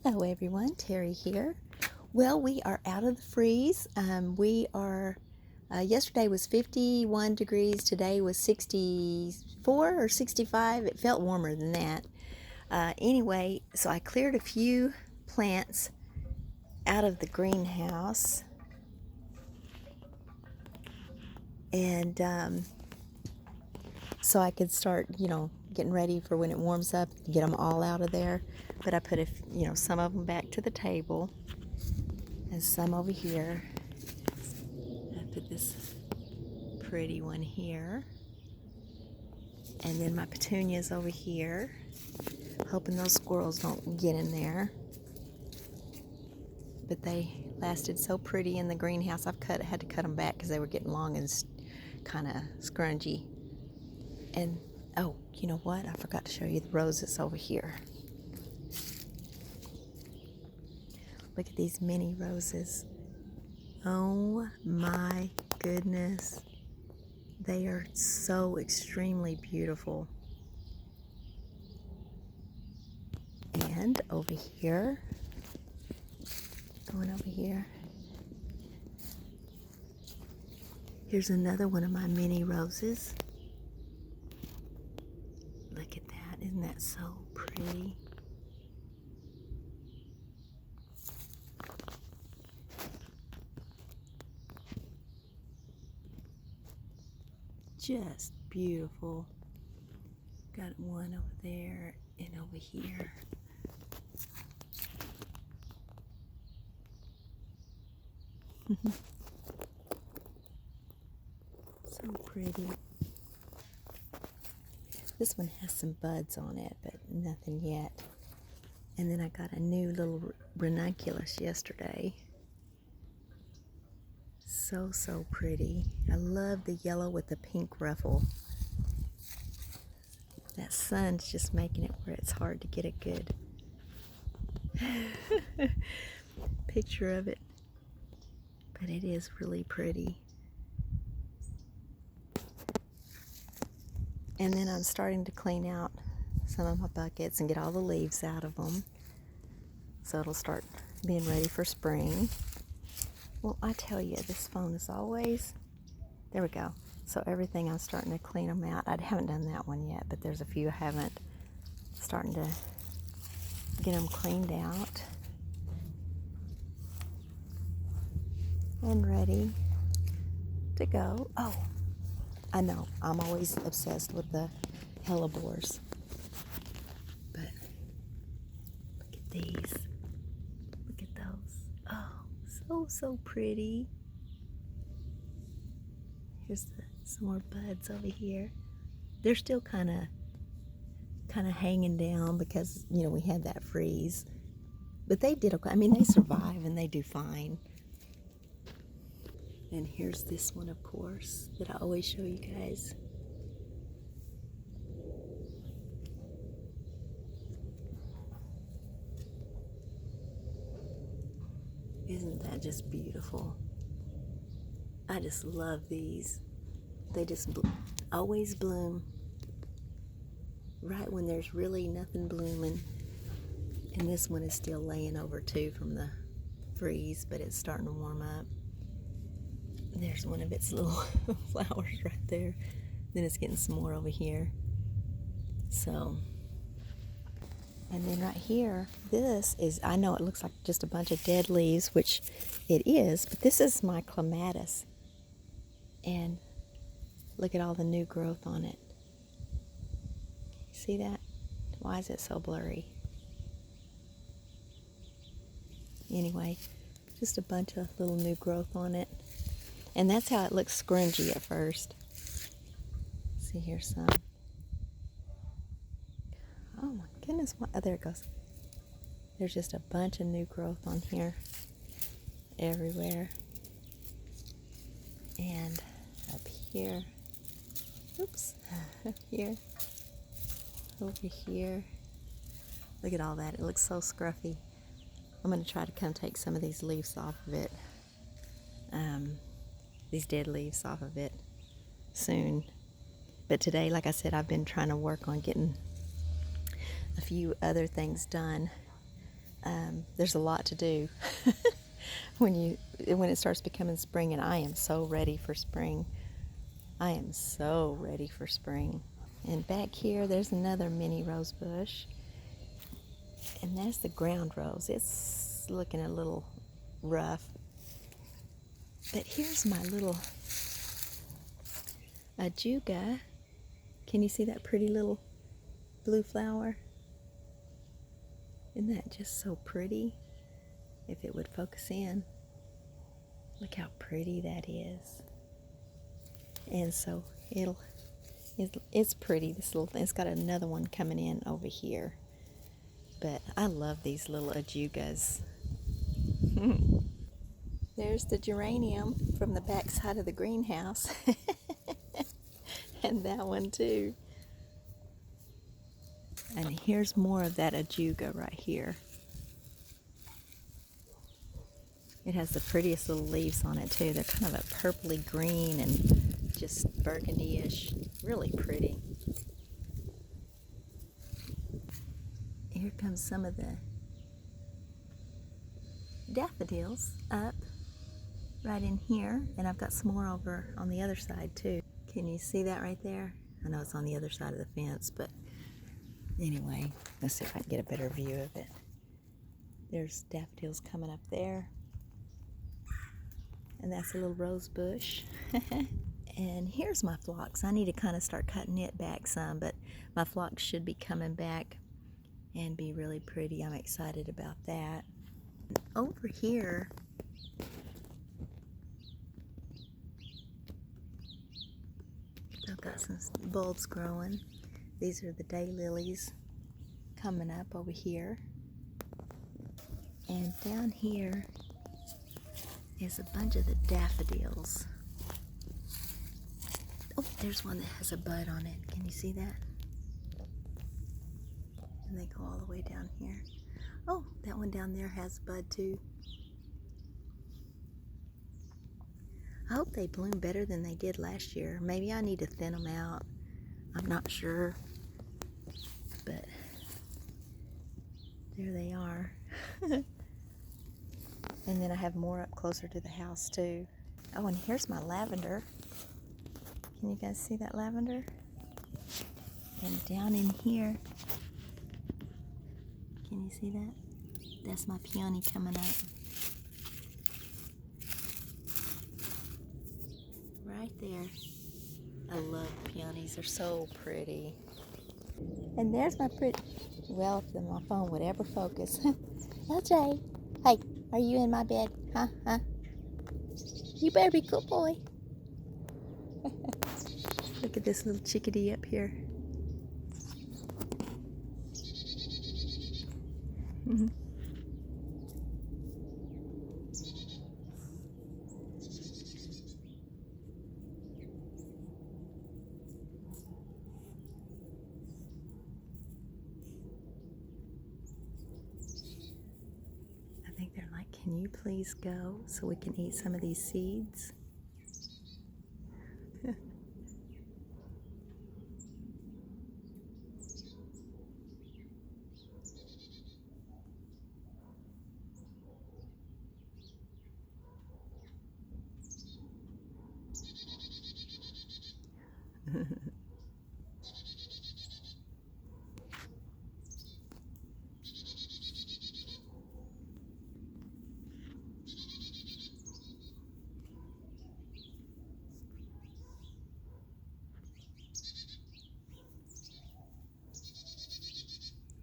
Hello everyone, Terry here. Well, we are out of the freeze. Yesterday was 51 degrees, today was 64 or 65. It felt warmer than that. Anyway, so I cleared a few plants out of the greenhouse and so I could start, getting ready for when it warms up, get them all out of there. But I put, some of them back to the table and some over here. I put this pretty one here. And then my petunias over here. Hoping those squirrels don't get in there. But they lasted so pretty in the greenhouse. Had to cut them back because they were getting long and kind of scrungy. And oh, you know what? I forgot to show you the roses over here. Look at these mini roses. Oh my goodness. They are so extremely beautiful. And over here, going over here, here's another one of my mini roses. Look at that. Isn't that so pretty? Just beautiful. Got one over there and over here. So pretty. This one has some buds on it, but nothing yet. And then I got a new little ranunculus yesterday. So pretty. I love the yellow with the pink ruffle. That sun's just making it where it's hard to get a good picture of it. But it is really pretty. And then I'm starting to clean out some of my buckets and get all the leaves out of them. So it'll start being ready for spring. Well, I tell you, this phone is always... There we go. So everything, I'm starting to clean them out. I haven't done that one yet, but there's a few I haven't. Starting to get them cleaned out. And ready to go. Oh, I know, I'm always obsessed with the hellebores. But look at these. Look at those. Oh, so pretty. Here's some more buds over here. They're still kind of hanging down because, we had that freeze. But they did okay. I mean, they survive and they do fine. And here's this one, of course, that I always show you guys. Isn't that just beautiful? I just love these. They just always bloom right when there's really nothing blooming. And this one is still laying over too from the freeze, but it's starting to warm up. There's one of its little flowers right there. Then it's getting some more over here. So, and then right here, this is, I know it looks like just a bunch of dead leaves, which it is, but this is my clematis. And look at all the new growth on it. See that? Why is it so blurry? Anyway, just a bunch of little new growth on it. And that's how it looks scrungy at first. See, here's some. Oh my goodness, oh, there it goes. There's just a bunch of new growth on here. Everywhere. And up here. Oops. Up here. Over here. Look at all that. It looks so scruffy. I'm going to try to come take some of these leaves off of it. These dead leaves off of it soon. But today, like I said, I've been trying to work on getting a few other things done. there's a lot to do when it starts becoming spring, and I am so ready for spring. I am so ready for spring. And back here, there's another mini rose bush, and that's the ground rose. It's looking a little rough. But here's my little ajuga. Can you see that pretty little blue flower? Isn't that just so pretty? If it would focus in. Look how pretty that is. And so it's pretty, this little thing. It's got another one coming in over here. But I love these little ajugas. There's the geranium from the back side of the greenhouse. And that one too. And here's more of that ajuga right here. It has the prettiest little leaves on it too. They're kind of a purpley green and just burgundy-ish. Really pretty. Here comes some of the daffodils up right in here. And I've got some more over on the other side too. Can you see that right there? I know it's on the other side of the fence, but anyway, let's see if I can get a better view of it. There's daffodils coming up there. And that's a little rose bush. And here's my phlox. I need to kind of start cutting it back some, but my phlox should be coming back and be really pretty. I'm excited about that. Over here, I've got some bulbs growing. These are the daylilies coming up over here. And down here is a bunch of the daffodils. Oh, there's one that has a bud on it. Can you see that? And they go all the way down here. Oh, that one down there has a bud too. I hope they bloom better than they did last year. Maybe I need to thin them out. I'm not sure. But there they are. And then I have more up closer to the house too. Oh, and here's my lavender. Can you guys see that lavender? And down in here, can you see that? That's my peony coming up. Right there. I love peonies. They're so pretty. And there's my pretty, well, if my phone would ever focus. LJ, hey, are you in my bed? Huh? You better be a good boy. Look at this little chickadee up here. I think they're like, can you please go so we can eat some of these seeds?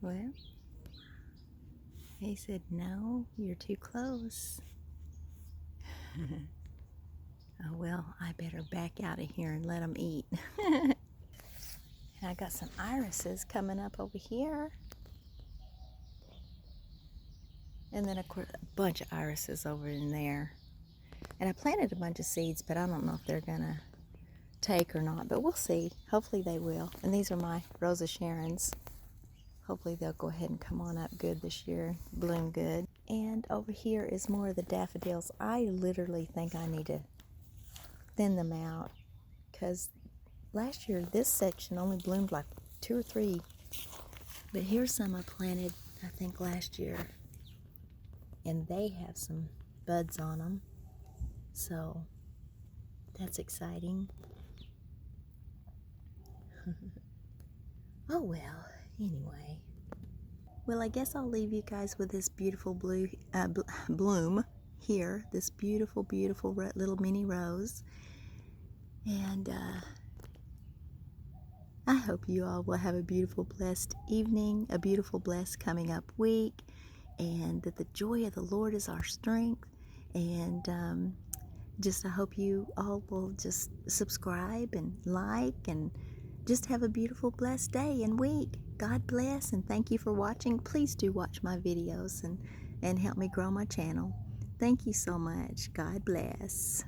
Well, he said, no, you're too close. Oh, well, I better back out of here and let them eat. And I got some irises coming up over here. And then, of course, a bunch of irises over in there. And I planted a bunch of seeds, but I don't know if they're going to take or not. But we'll see. Hopefully they will. And these are my Rosa Sharons. Hopefully they'll go ahead and come on up good this year, bloom good. And over here is more of the daffodils. I literally think I need to thin them out because last year this section only bloomed like 2 or 3. But here's some I planted, I think, last year. and they have some buds on them, so that's exciting. Oh well, anyway. Well, I guess I'll leave you guys with this beautiful bloom here, this beautiful, beautiful little mini rose. And I hope you all will have a beautiful, blessed evening, a beautiful, blessed coming up week, and that the joy of the Lord is our strength. And I hope you all will just subscribe and like and just have a beautiful, blessed day and week. God bless, and thank you for watching. Please do watch my videos and help me grow my channel. Thank you so much. God bless.